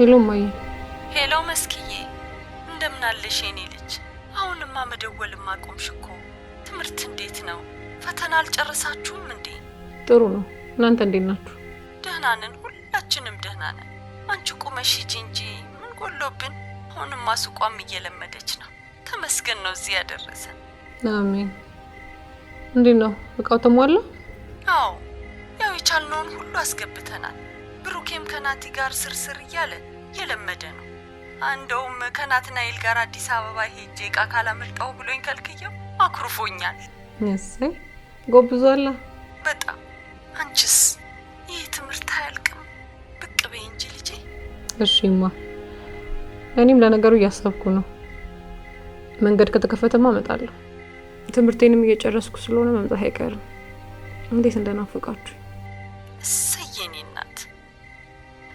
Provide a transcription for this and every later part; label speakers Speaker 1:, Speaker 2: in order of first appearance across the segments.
Speaker 1: ሄሎ ማይ።
Speaker 2: ሄሎ መስኪዬ፣ እንደምን አለሽ የኔ ልጅ? አሁንማ መደወልማ ቆምሽ እኮ። ትምህርት እንዴት ነው? ፈተና አልጨረሳችሁም እንዴ?
Speaker 1: ጥሩ ነው። እናንተ እንዴት ናችሁ?
Speaker 2: ደህና ነን፣ ሁላችንም ደህና ነን። አንቺ ቁመሽ ሂጂ እንጂ ምን ጎሎብን? አሁንማ ሱቋም እየለመደች ነው። ተመስገን ነው እዚህ ያደረሰን።
Speaker 1: አሜን። እንዴት ነው እቃው ተሟላ?
Speaker 2: አዎ፣ ያው የቻልነውን ሁሉ አስገብተናል። ብሩኬም ከናቲ ጋር ስርስር እያለ የለመደ ነው። እንደውም ከናትናኤል ጋር አዲስ አበባ ሄጄ እቃ ካላመጣሁ ብሎኝ ከልክየው አኩርፎኛል።
Speaker 1: እሰይ ጎብዟላ።
Speaker 2: በጣም። አንቺስ ይህ ትምህርት አያልቅም? ብቅ በይ እንጂ ልጄ።
Speaker 1: እሺማ፣ እኔም ለነገሩ እያሰብኩ ነው። መንገድ ከተከፈተማ እመጣለሁ። ትምህርቴንም እየጨረስኩ ስለሆነ መምጣት አይቀርም። እንዴት እንደናፈቃችሁ።
Speaker 2: እሰይ የኔ እናት።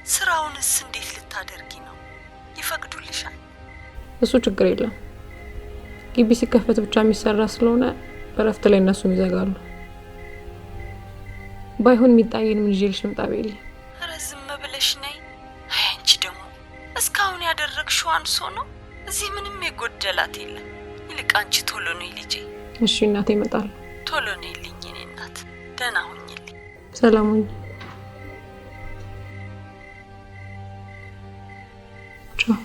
Speaker 2: ስራውንስ እንዴት ልታደርጊ ነው? ይፈቅዱልሻል?
Speaker 1: እሱ ችግር የለም። ግቢ ሲከፈት ብቻ የሚሰራ ስለሆነ እረፍት ላይ እነሱም ይዘጋሉ። ባይሆን የሚጣየን ምን ይዤልሽ ልምጣ በይልኝ።
Speaker 2: ኧረ ዝም ብለሽ ነይ። አይ አንቺ ደግሞ እስካሁን ያደረግሽው አንሶ ነው። እዚህ ምንም የጎደላት የለም። ይልቅ አንቺ ቶሎ ነይ ልጄ።
Speaker 1: እሺ እናቴ፣ እመጣለሁ።
Speaker 2: ቶሎ ነይልኝ የኔ እናት። ደህና ሁኚልኝ።
Speaker 1: ሰላም ሁኚ። ቻው።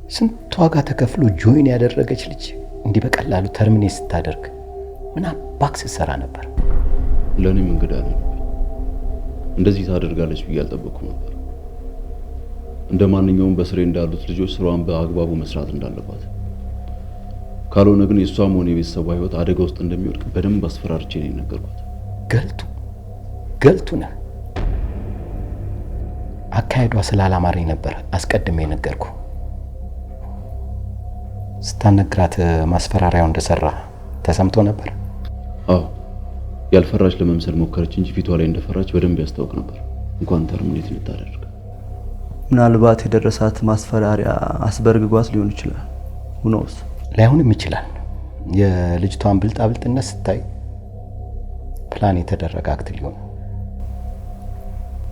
Speaker 3: ስንት ዋጋ ተከፍሎ ጆይን ያደረገች ልጅ እንዲህ በቀላሉ ተርሚኔት ስታደርግ ምን አባክ ስትሰራ ነበር?
Speaker 4: ለኔም እንግዳ ነው። እንደዚህ ታደርጋለች ብዬ አልጠበቅኩም ነበር። እንደማንኛውም በስሬ እንዳሉት ልጆች ስራዋን በአግባቡ መስራት እንዳለባት፣ ካልሆነ ግን የሷም ሆነ የቤተሰቧ ህይወት አደጋ ውስጥ እንደሚወድቅ በደንብ አስፈራርቼ ነው የነገርኳት።
Speaker 3: ገልቱ ነህ። አካሄዷ ስላላማረኝ ነበር አስቀድሜ ነገርኩ። ስታነግራት ማስፈራሪያው እንደሰራ ተሰምቶ ነበር።
Speaker 4: አዎ፣ ያልፈራች ለመምሰል ሞከረች እንጂ ፊቷ ላይ እንደፈራች በደንብ ያስታውቅ ነበር። እንኳን ተርሚኔት ልታደርግ።
Speaker 5: ምናልባት የደረሳት ማስፈራሪያ አስበርግጓት ሊሆን ይችላል። ሁኖስ
Speaker 3: ላይሆንም ይችላል። የልጅቷን ብልጣብልጥነት ስታይ ፕላን የተደረገ አክት ሊሆን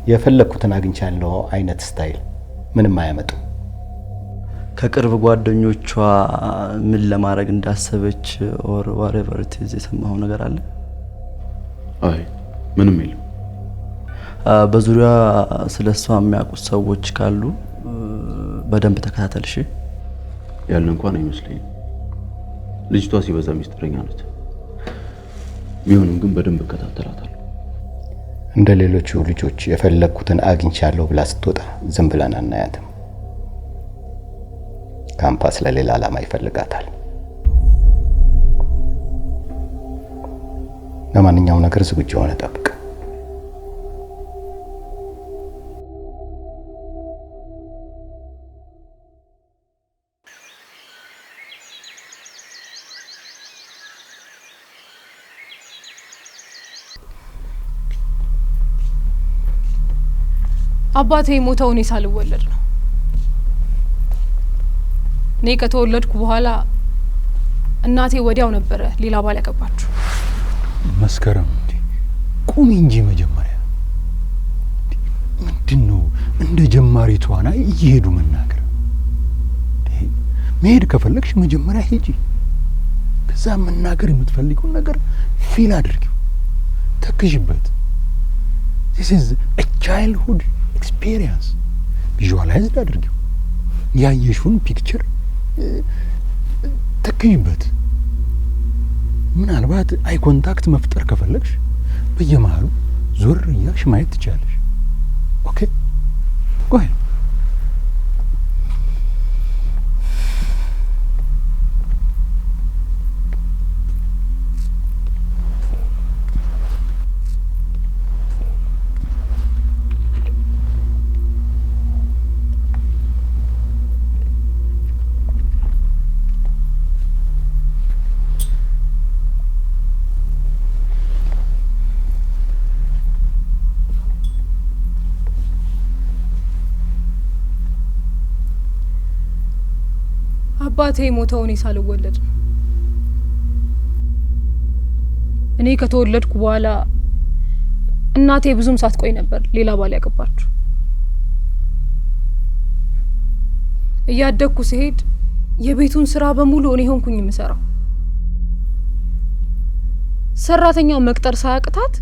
Speaker 3: የፈለኩትን አግኝቻለሁ አይነት ስታይል ምንም አያመጡ።
Speaker 5: ከቅርብ ጓደኞቿ ምን ለማድረግ እንዳሰበች ኦር whatever it is የሰማው ነገር አለ?
Speaker 4: አይ ምንም የለም።
Speaker 5: በዙሪያ ስለሷ የሚያውቁት ሰዎች ካሉ በደንብ ተከታተልሽ።
Speaker 4: ያለ እንኳን አይመስለኝም። ልጅቷ ሲበዛ ሚስጥረኛ ናት። ቢሆንም ግን በደንብ እከታተላታለሁ።
Speaker 3: እንደ ሌሎቹ ልጆች የፈለኩትን አግኝቻለሁ ብላ ስትወጣ ዝም ብለን አናያትም። ካምፓስ ለሌላ ዓላማ ይፈልጋታል። ለማንኛውም ነገር ዝግጁ ሆነ ጠብቅ።
Speaker 1: አባቴ ሞተው እኔ ሳልወለድ ነው። እኔ ከተወለድኩ በኋላ እናቴ ወዲያው ነበረ ሌላ ባል ያገባችው።
Speaker 6: መስከረም ቁሚ እንጂ መጀመሪያ ምንድነው እንደ ጀማሪ ተዋናይ እየሄዱ መናገር? መሄድ ከፈለግሽ መጀመሪያ ሄጂ። ከዛ መናገር የምትፈልጊው ነገር ፊል አድርጊው፣ ተክዥበት። this is a childhood experience. ቪዥዋላይዝ አድርጊው። ያየሽውን ፒክቸር ተክዥበት። ምናልባት አይ ኮንታክት መፍጠር ከፈለግሽ በየመሃሉ ዞር እያልሽ ማየት ትችላለሽ። ኦኬ ጎ አሄድ።
Speaker 1: አባቴ ሞተው እኔ ሳልወለድ ነው። እኔ ከተወለድኩ በኋላ እናቴ ብዙም ሳትቆይ ነበር ሌላ ባል ያገባችው። እያደግኩ ሲሄድ የቤቱን ስራ በሙሉ እኔ ሆንኩኝ የምሰራው። ሰራተኛ መቅጠር ሳያቅታት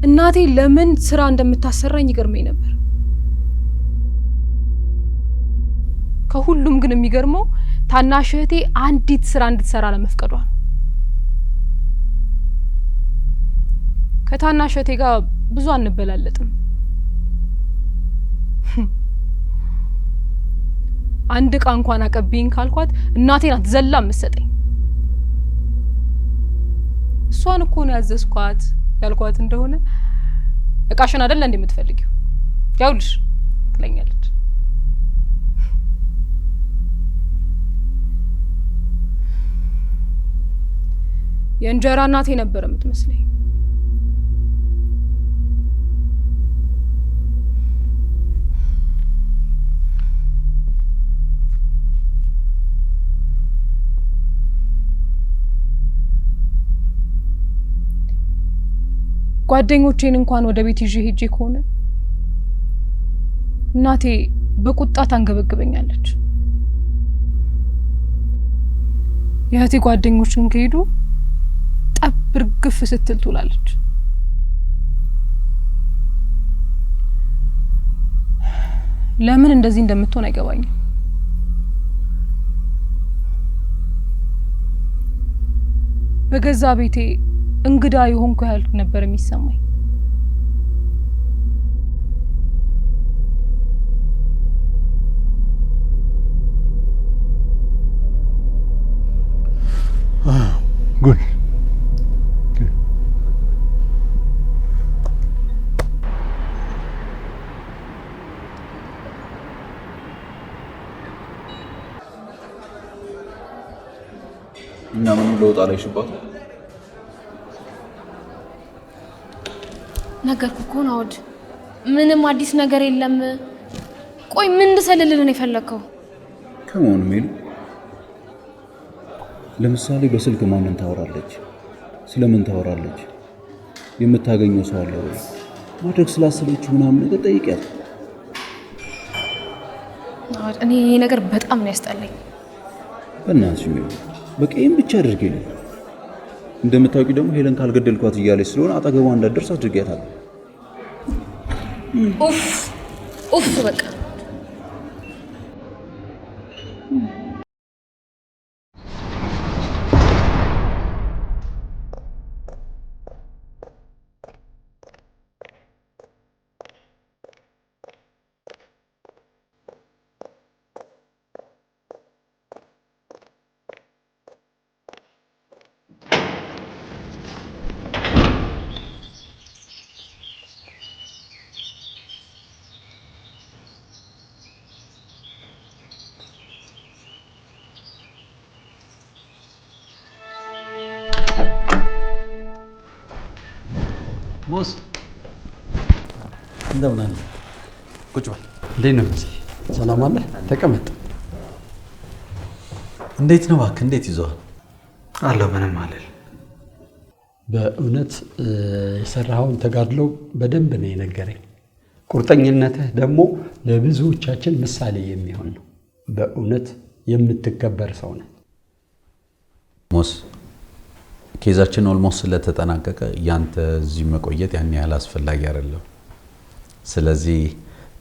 Speaker 1: እናቴ ለምን ስራ እንደምታሰራኝ ይገርመኝ ነበር። ከሁሉም ግን የሚገርመው ታናሽ እህቴ አንዲት ስራ እንድትሰራ ለመፍቀዷ ነው። ከታናሽ እህቴ ጋር ብዙ አንበላለጥም። አንድ እቃ እንኳን አቀብኝ ካልኳት እናቴ ናት ዘላ የምትሰጠኝ። እሷን እኮ ነው ያዘዝኳት ያልኳት እንደሆነ እቃሽን አይደል እንዴ የምትፈልጊው ያውልሽ ትለኛለች። የእንጀራ እናቴ ነበር የምትመስለኝ። ጓደኞቼን እንኳን ወደ ቤት ይዤ ሄጄ ከሆነ እናቴ በቁጣ ታንገበግበኛለች። የእህቴ ጓደኞችን ከሄዱ ብርግፍ ስትል ትውላለች። ለምን እንደዚህ እንደምትሆን አይገባኝም። በገዛ ቤቴ እንግዳ የሆንኩ ያህል ነበር የሚሰማኝ።
Speaker 6: ጉድ
Speaker 4: እና ምን ለውጥ አላይሽባት?
Speaker 7: ነገርኩ እኮ ናውድ፣ ምንም አዲስ ነገር የለም። ቆይ ምን እንድሰልልህ ነው የፈለከው?
Speaker 4: ከመሆን ሜሉ ለምሳሌ በስልክ ማንን ታወራለች? ስለምን ታወራለች? የምታገኘው ሰው አለ ወይ? ማድረግ ስላሰበች ምናምን ነገር ጠይቂያት።
Speaker 7: እኔ ይሄ ነገር በጣም ነው ያስጠላኝ።
Speaker 4: በእናትሽ በቃ ይሄን ብቻ አድርጌ ነው። እንደምታውቂው ደግሞ ሄለን ካልገደልኳት እያለች ስለሆነ አጠገቧ እንዳትደርስ አድርጌያታለሁ።
Speaker 7: ኡፍ በቃ
Speaker 8: ቦስ እንደምን አለ? ቁጭ በል። እንዴት ነው? ሰላም አለ? ተቀመጥ። እንዴት ነው እባክህ? እንዴት ይዘዋል?
Speaker 9: አለሁ ምንም አልል።
Speaker 8: በእውነት የሰራኸውን ተጋድሎ በደንብ ነው የነገረኝ። ቁርጠኝነትህ ደግሞ ለብዙዎቻችን ምሳሌ የሚሆን ነው። በእውነት የምትከበር ሰው ነህ።
Speaker 10: ሞስ ኬዛችን ኦልሞስት ስለተጠናቀቀ ያንተ እዚህ መቆየት ያን ያህል አስፈላጊ አይደለም። ስለዚህ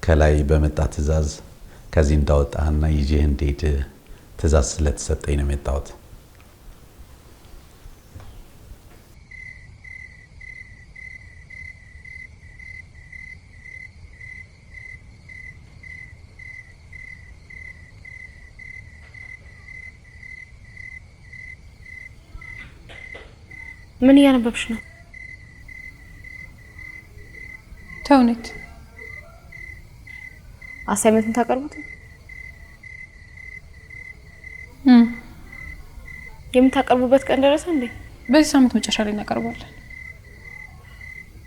Speaker 10: ከላይ በመጣ ትዕዛዝ ከዚህ እንዳወጣህና ይዤህ እንድሄድ ትዕዛዝ ስለተሰጠኝ ነው የመጣሁት።
Speaker 7: ምን እያነበብሽ ነው?
Speaker 1: ተውኔት።
Speaker 7: አሳይመንትን ታቀርቡት? የምታቀርቡበት ቀን ደረሰ እንዴ?
Speaker 1: በዚህ ሳምንት መጨረሻ ላይ እናቀርባለን።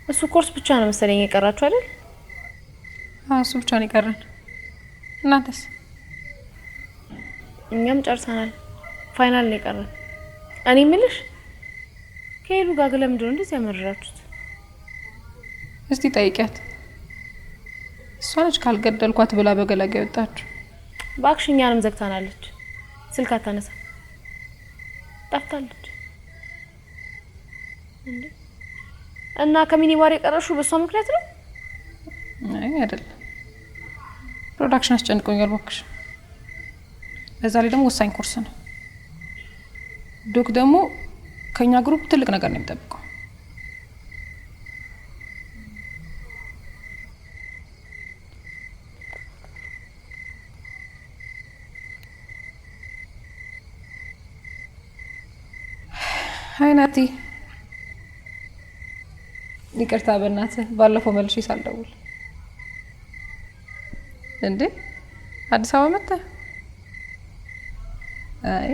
Speaker 7: እሱ ኮርስ ብቻ ነው መሰለኝ የቀራችሁ አይደል?
Speaker 1: እሱ ብቻ ነው የቀረን። እናንተስ?
Speaker 7: እኛም ጨርሰናል። ፋይናል ነው የቀረን። እኔ የምልሽ ከሄሉ ጋር ለምንድን ነው እንደዚህ ያመረራችሁት?
Speaker 1: እስቲ ጠይቂያት። እሷ ነች ካልገደልኳት ብላ በገላጋ ወጣችሁ።
Speaker 7: እባክሽ እኛንም ዘግታናለች። ስልክ አታነሳ፣ ጠፍታለች። እና ከሚኒባር የቀረሽው በሷ ምክንያት ነው?
Speaker 1: አይ አይደለም፣ ፕሮዳክሽን አስጨንቆኛል እባክሽ። በዛ ላይ ደግሞ ወሳኝ ኮርስ ነው። ዶክ ደግሞ ከኛ ግሩፕ ትልቅ ነገር ነው የሚጠብቀው። ሃይ ናቲ፣ ይቅርታ በእናትህ ባለፈው መልሼ ሳልደውል። እንዴ አዲስ አበባ መጣህ? አይ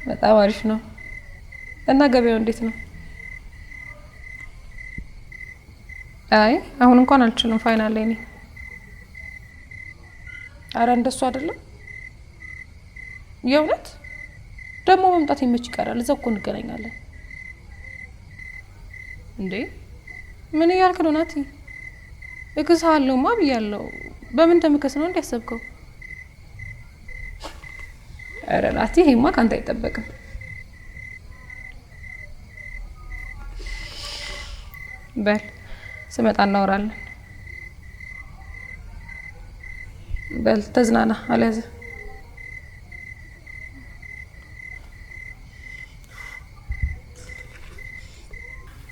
Speaker 1: በጣም አሪፍ ነው። እና ገበያው እንዴት ነው? አይ አሁን እንኳን አልችልም፣ ፋይናል ላይ ነኝ። አረ እንደሱ አይደለም የእውነት ደግሞ መምጣት ይመች ይቀራል። እዛው እኮ እንገናኛለን። እንዴ ምን እያልክ ነው ናቲ? እክስሃለሁማ ብያለሁ። በምን እንደምከስ ነው እንዲያሰብከው? አረ ናቲ ይሄማ ካንተ አይጠበቅም። በል ስመጣ እናወራለን። በል ተዝናና። አለያዘ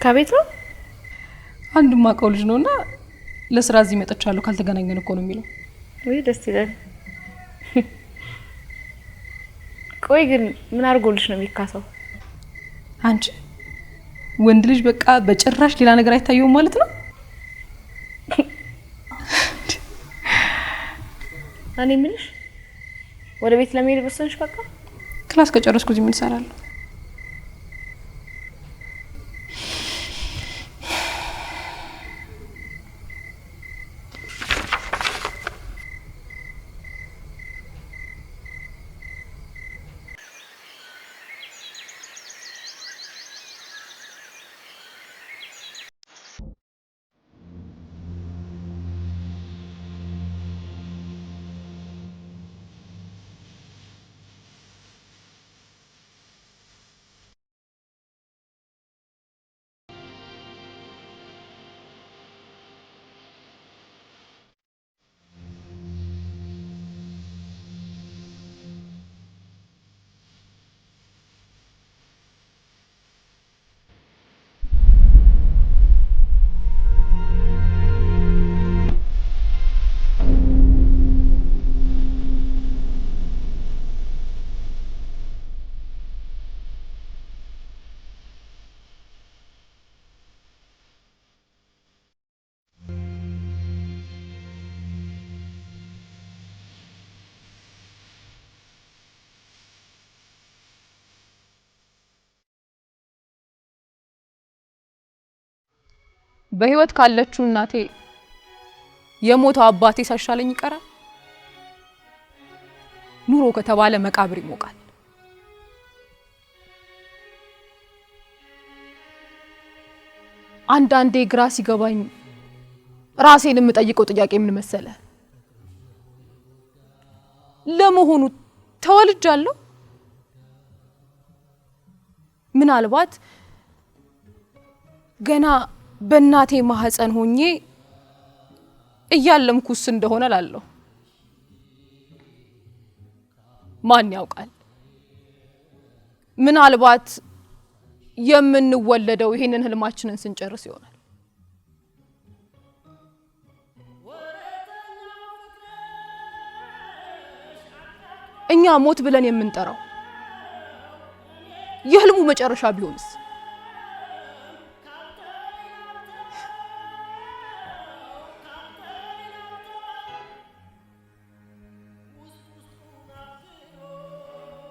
Speaker 7: ከቤት ነው
Speaker 1: አንዱ ማቀው ልጅ ነውና ለስራ እዚህ መጥቻለሁ ካልተገናኘን እኮ ነው የሚለው።
Speaker 7: ወይ ደስ ይላል። ቆይ ግን ምን አድርጎልሽ ነው የሚካሰው?
Speaker 1: አንቺ ወንድ ልጅ በቃ በጭራሽ ሌላ ነገር አይታየውም ማለት ነው?
Speaker 7: እኔ ምንሽ ወደ ቤት ለመሄድ ወሰንሽ? በቃ
Speaker 1: ክላስ ከጨረስኩ እዚህ ምን እሰራለሁ? በህይወት ካለችው እናቴ የሞተው አባቴ ሳይሻለኝ ይቀራል? ኑሮ ከተባለ መቃብር ይሞቃል። አንዳንዴ ግራ ሲገባኝ ራሴን የምጠይቀው ጥያቄ ምን መሰለ? ለመሆኑ ተወልጃለሁ? ምናልባት ገና በእናቴ ማህፀን ሆኜ እያለምኩስ እንደሆነ ላለሁ ማን ያውቃል? ምናልባት የምንወለደው ይሄንን ህልማችንን ስንጨርስ ይሆናል። እኛ ሞት ብለን የምንጠራው የህልሙ መጨረሻ ቢሆንስ?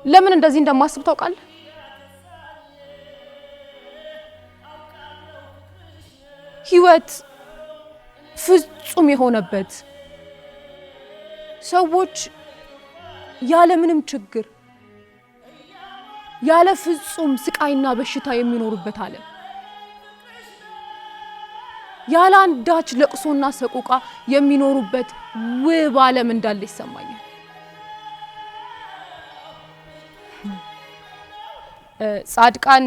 Speaker 1: ለምን እንደዚህ እንደማስብ ታውቃለህ? ህይወት ፍጹም የሆነበት ሰዎች ያለ ምንም ችግር ያለ ፍጹም ስቃይና በሽታ የሚኖሩበት ዓለም ያለ አንዳች ለቅሶና ሰቆቃ የሚኖሩበት ውብ ዓለም እንዳለ ይሰማኛል። ጻድቃን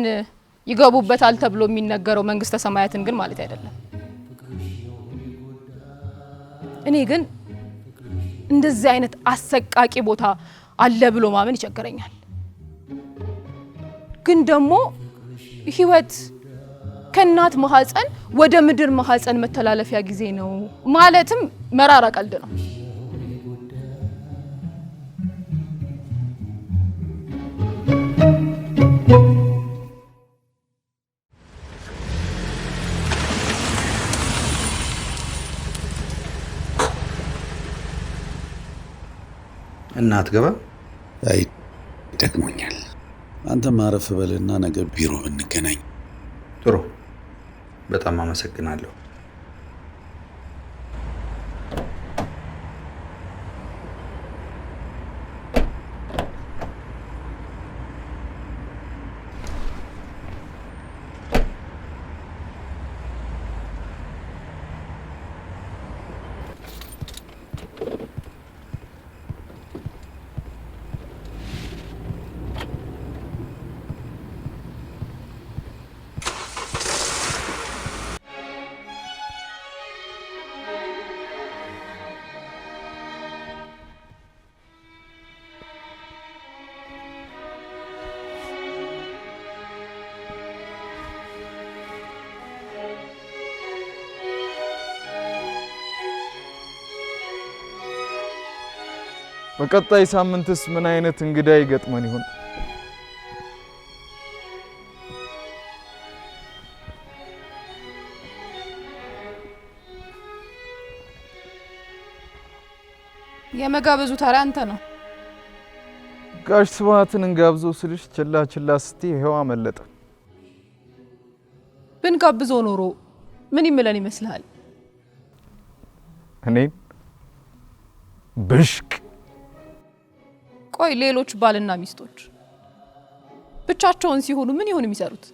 Speaker 1: ይገቡበታል ተብሎ የሚነገረው መንግስተ ሰማያትን ግን ማለት አይደለም። እኔ ግን እንደዚህ አይነት አሰቃቂ ቦታ አለ ብሎ ማመን ይቸገረኛል። ግን ደግሞ ህይወት ከእናት ማህፀን ወደ ምድር ማህፀን መተላለፊያ ጊዜ ነው ማለትም መራራ ቀልድ ነው።
Speaker 9: እናት ገባ
Speaker 11: አይ ደክሞኛል። አንተ ማረፍ በልና ነገ ቢሮ እንገናኝ።
Speaker 9: ጥሩ፣ በጣም አመሰግናለሁ።
Speaker 12: በቀጣይ ሳምንትስ ምን አይነት እንግዳ ይገጥመን ይሆን?
Speaker 1: የመጋበዙ ታሪያ አንተ ነው።
Speaker 12: ጋሽ ስብሐትን እንጋብዞ ስልሽ ችላ ችላ ስትይ ይሄው አመለጠ።
Speaker 1: ብንጋብዞ ኖሮ ምን ይምለን ይመስልሃል?
Speaker 12: እኔን ብሽቅ።
Speaker 1: ቆይ ሌሎች ባልና ሚስቶች ብቻቸውን ሲሆኑ ምን ይሆን የሚሰሩት?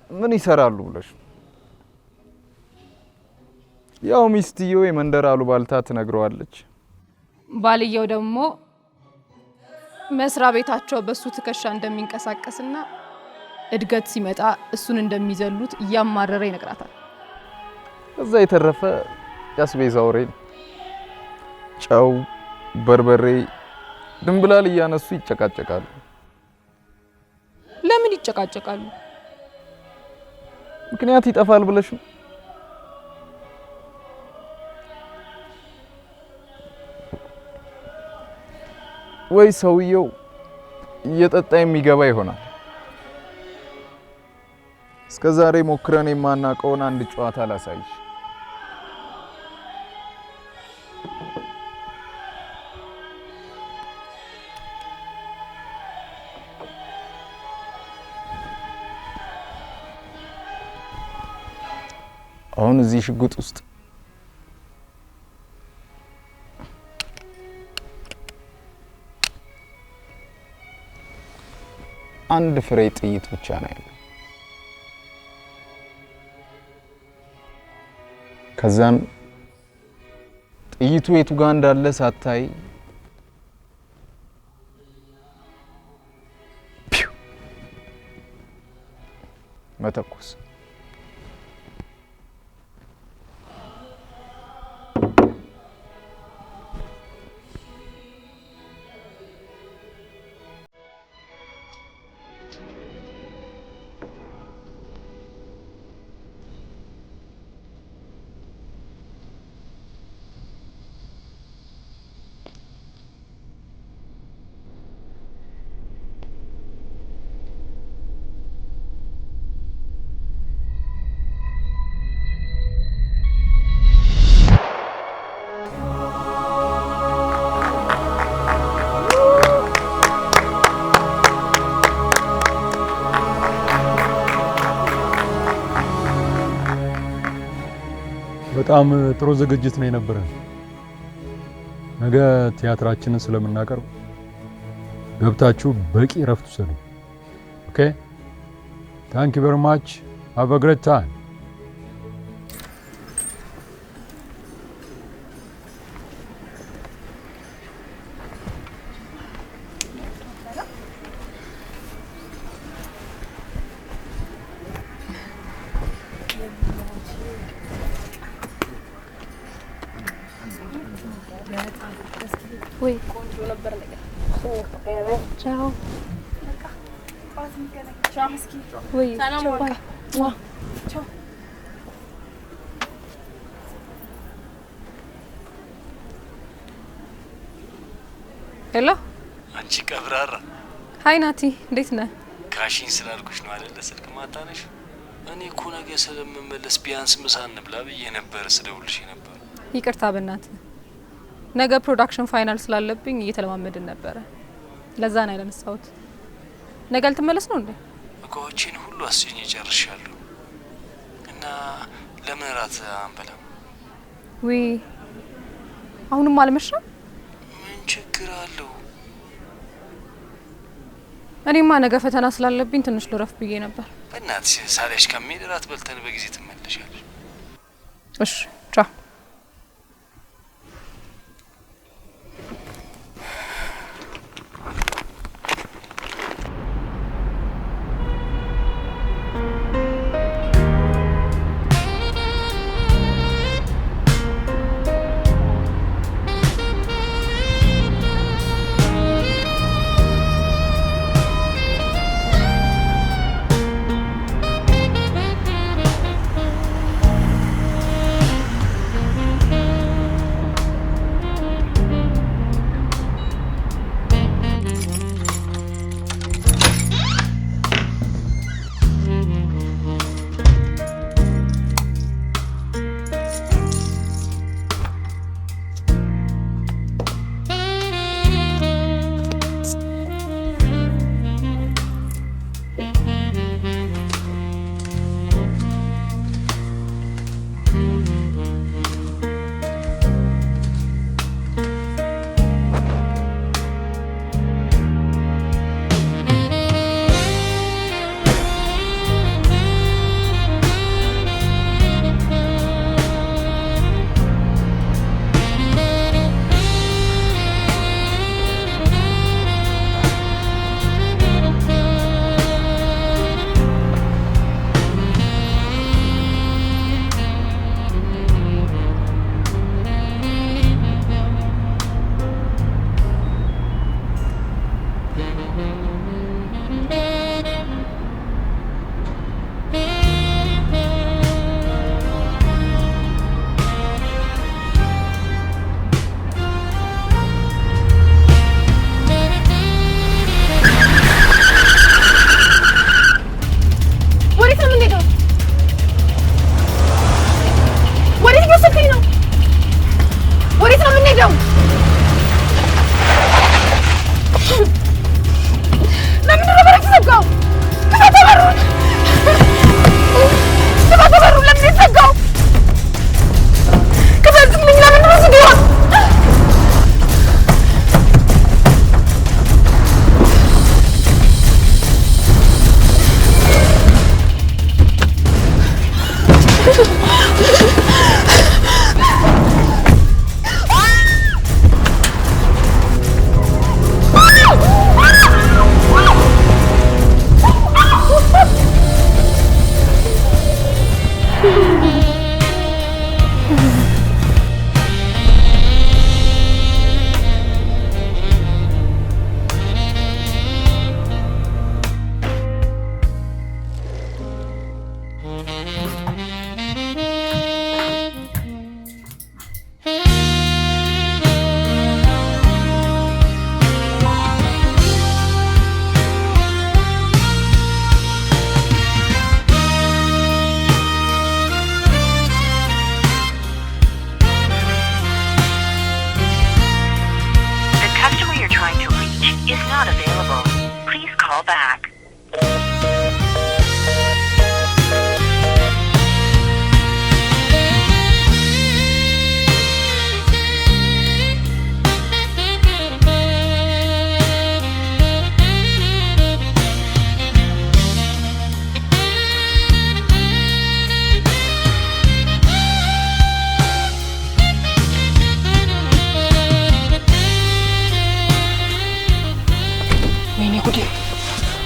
Speaker 12: ምን ይሰራሉ ብለሽ? ያው ሚስትየው የመንደር አሉባልታ ትነግረዋለች።
Speaker 1: ባልየው ደግሞ መስሪያ ቤታቸው በሱ ትከሻ እንደሚንቀሳቀስና እድገት ሲመጣ እሱን እንደሚዘሉት እያማረረ ይነግራታል።
Speaker 12: እዛ የተረፈ ያስቤዛ ወሬ፣ ጨው፣ በርበሬ፣ ድንብላል እያነሱ ይጨቃጨቃሉ።
Speaker 1: ለምን ይጨቃጨቃሉ?
Speaker 12: ምክንያት ይጠፋል ብለሽ ነው? ወይ ሰውየው እየጠጣ የሚገባ ይሆናል። እስከዛሬ ሞክረን የማናውቀውን አንድ ጨዋታ ላሳይሽ። አሁን እዚህ ሽጉጥ ውስጥ አንድ ፍሬ ጥይት ብቻ ነው ያለው። ከዛም ጥይቱ የቱ ጋር እንዳለ ሳታይ መተኮስ።
Speaker 6: በጣም ጥሩ ዝግጅት ነው የነበረን። ነገ ቲያትራችንን ስለምናቀርብ ገብታችሁ በቂ ረፍት ውሰዱ። ኦኬ ታንክ ዩ ቨሪ ማች ሃቭ አ ግሬት ታይም።
Speaker 1: ወይ ቆንጆ ነበር ነገር ቻው ወይ ሰላም ወይ ቻው ሄሎ
Speaker 13: አንቺ ቀብራራ
Speaker 1: ሃይ ናቲ እንዴት ነህ
Speaker 13: ካሽን ስላልኩሽ ነው አይደል ስልክ ማታነሽ እኔ እኮ ነገ ስለምመለስ ቢያንስ ምሳ እንብላ ብዬ ነበር ስደውልሽ ነበር
Speaker 1: ይቅርታ በእናትህ ነገ ፕሮዳክሽን ፋይናል ስላለብኝ እየተለማመድን ነበር ለዛ ነው ያለነሳሁት ነገ ልትመለስ ነው እንዴ
Speaker 13: እኮችን ሁሉ አስጭኝ ጨርሻለሁ እና ለምን ራት አንበላም
Speaker 1: ወይ አሁንም አልመሸም
Speaker 13: ምን ችግር አለው
Speaker 1: እኔማ ነገ ፈተና ስላለብኝ ትንሽ ልረፍ ብዬ ነበር
Speaker 13: በእናትሽ ሳለሽ ከሚል ራት በልተን በጊዜ ትመለሻለሽ
Speaker 1: እሺ ቻው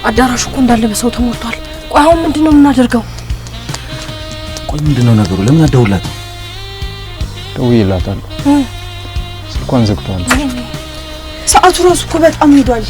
Speaker 14: አዳራሹ እኮ እንዳለ በሰው ተሞልቷል። ቆይ አሁን ምንድነው የምናደርገው?
Speaker 15: ቆይ ምንድነው ነገሩ? ለምን አደውላት?
Speaker 12: ደውዬላታለሁ። ስልኳን ዘግቷል።
Speaker 14: ሰዓቱ ራሱ እኮ በጣም ሄዷል።